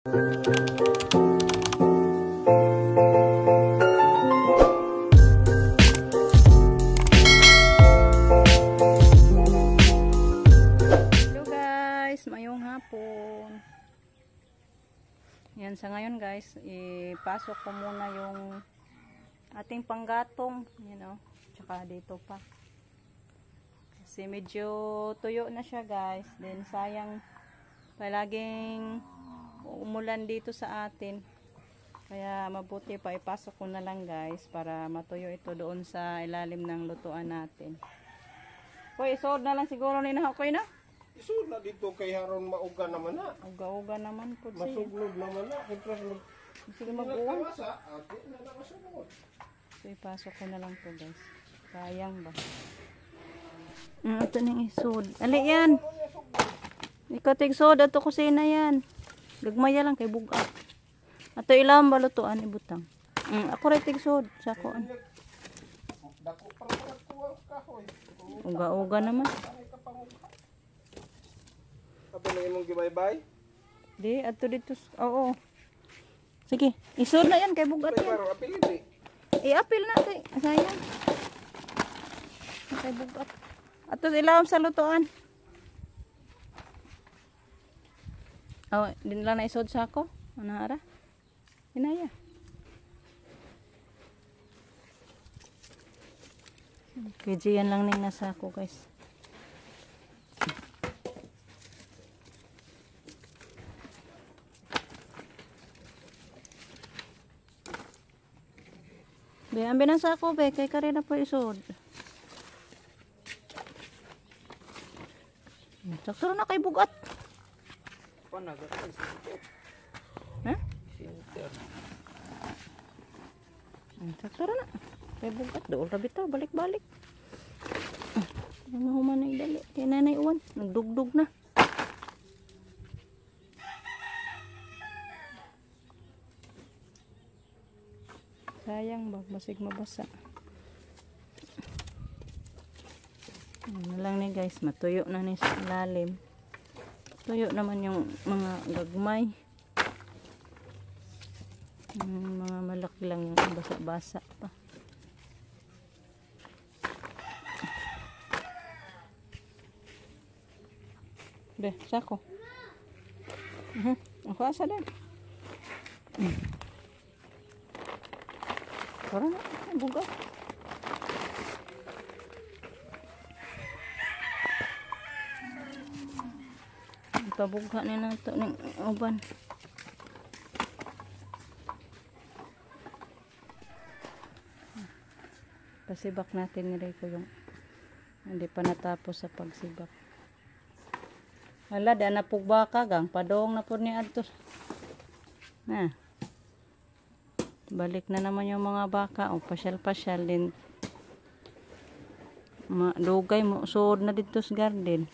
guys, mayong hapon. Yan, sa ngayon guys, ipasok ko muna yung ating panggatong, tsaka dito pa. Kasi medyo tuyo na siya guys. Then sayang palaging umulan dito sa atin. Kaya mabuti pa ipasok ko na lang guys para matuyo ito doon sa ilalim ng lutuan natin. Hoy, isod na lang siguro ni Nakoy na. Isod na dito kay haron mauga naman na. Uga-uga naman po siya. Masuglod naman na. Sige mag-uwan. So ipasok ko na lang to guys. Sayang ba? Ito nang isod. Ali yan. Ikaw tigsod. Ito kusina yan. Gagmaya lang kay buga. Ato ilang balutuan ibutang. Ako rin tigsod. Sakoan. Uga-uga naman. Kapag na imong gibaybay? Di, ato dito. Oo. Sige, isod na yan kay bugat yan. Pero apilin eh. I-apil na kay. Sayang. Kay bugat. Ato ilawam sa lutuan. Oh, din lang na isod sa ako. Ano ara? Inaya. Kaya yan lang ning nasa ako guys. Be, ang binasa ko be, kay kare na po isod. Sakto na kay bugat. Panagat ay sinter. Ha? Sinter. Sakto na. Kay bugat dool ra bitaw, balik-balik. Ang mahuman na idali. Kay nanay uwan, nagdugdug na. Sayang ba, basig mabasa. Ano lang ni guys, matuyo na ni sa ilalim. Tuyo naman yung mga gagmay. Mga malaki lang yung basa-basa pa. Be, sako. Ako asa din. Para na, bugat. Ipabugha na nato ng uban. Pasibak natin nilay ko yung hindi pa natapos sa pagsibak. Hala, da na pugba ka gang padong na po ni adto. Na. Balik na naman yung mga baka. O, pasyal-pasyal din. Dugay mo. Suod na dito sa garden.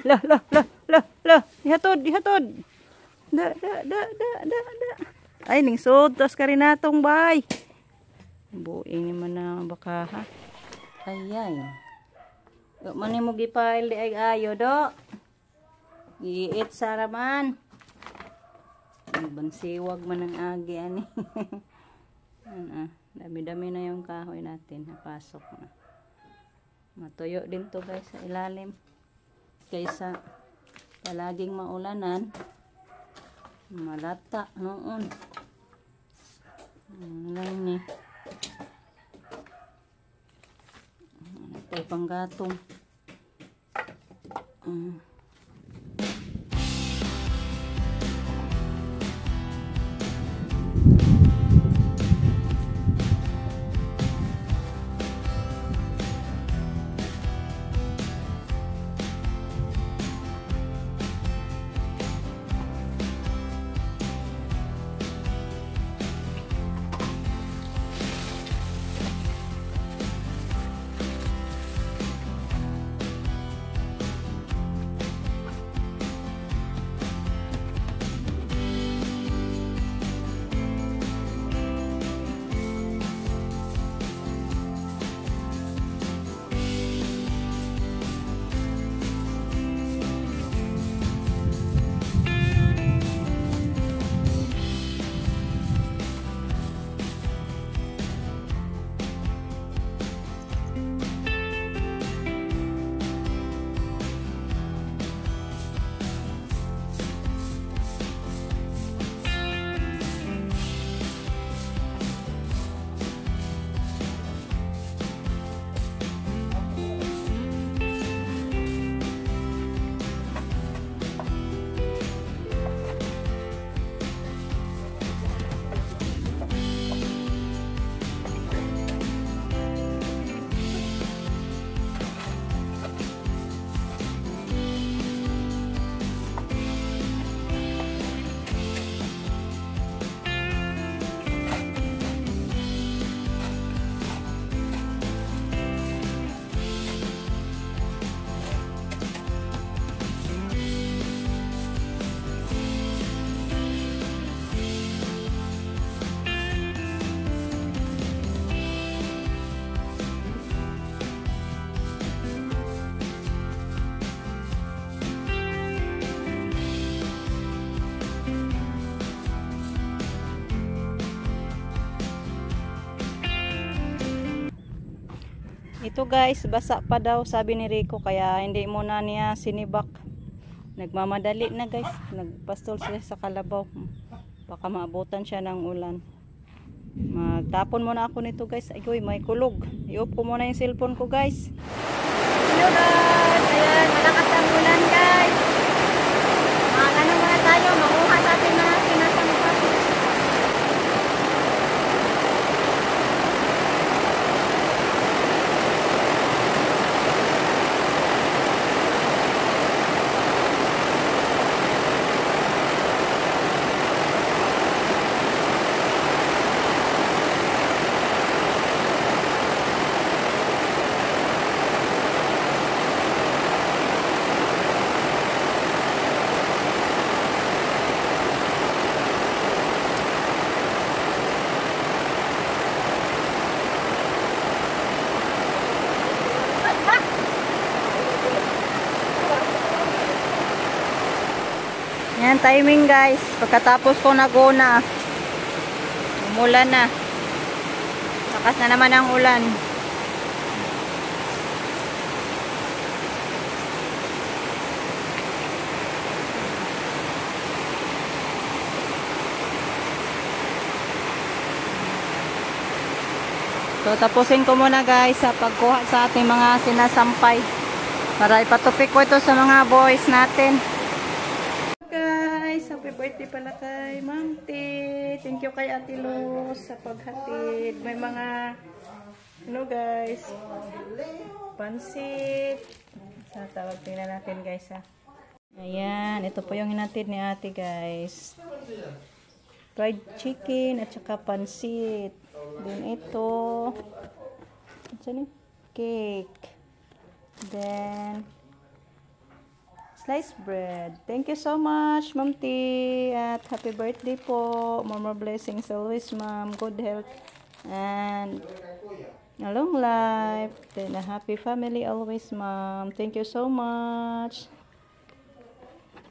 La. Ihatod. Da. Ay, ning suod. Tos ka rin natong bay. Buing naman na baka ha. Ayay. Dok man mo gipail di ay ayo, dok. Iit saraman. Bansiwag man ang agi ani. Dami-dami na yung kahoy natin. Napasok na. Matuyo din to guys sa ilalim. Kaysa palaging maulanan. Malata noon. Lang ni. Ito panggatong. Ito guys, basa pa daw sabi ni Rico kaya hindi muna niya sinibak. Nagmamadali na guys. Nagpastol siya sa kalabaw. Baka maabutan siya ng ulan. Magtapon muna ako nito guys. Ay, may kulog. I-off ko muna yung cellphone ko guys. Hello guys. Ayan, malakas ang ulan guys. Ano muna tayo. Makuha sa ating mga sinasampas. Yan, timing guys. Pagkatapos ko naguna, umulan na. Lakas na naman ang ulan. So, tapusin ko muna guys sa pagkuha sa ating mga sinasampay. Para ipatupik ko ito sa mga boys natin. Guys, happy birthday pala kay Ma'am T. Thank you kay Ate Luz sa paghatid. May mga guys, pansit. Sa tawag, tingnan natin guys ha. Ayan, ito po yung hinatid ni Ate guys. Fried chicken at saka pansit. Then ito, cake. Then sliced bread. Thank you so much, Ma'am T. At happy birthday po. More blessings always, Ma'am. Good health and a long life. Then a happy family always, Ma'am. Thank you so much.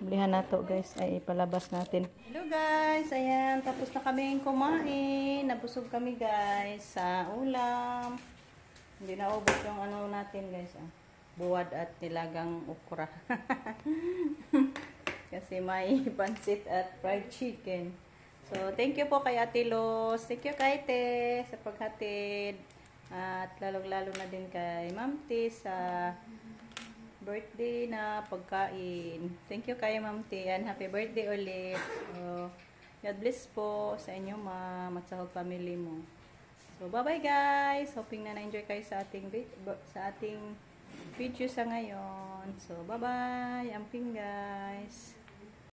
Bilihan na to, guys. Ay, ipalabas natin. Hello, guys. Ayan, tapos na kami kumain. Nabusog kami, guys, sa ulam. Hindi na ubos yung ano natin, guys. Buwad at nilagang okra. Kasi may pansit at fried chicken. So, thank you po kay Ate Los. Thank you kay Te sa paghatid. At lalong-lalo na din kay Ma'am T sa birthday na pagkain. Thank you kay Ma'am T. And happy birthday ulit. So, God bless po sa inyo, Ma'am, at sa whole family mo. So, bye-bye guys. Hoping na na-enjoy kayo sa ating video sa ngayon. So, bye-bye. Amping guys.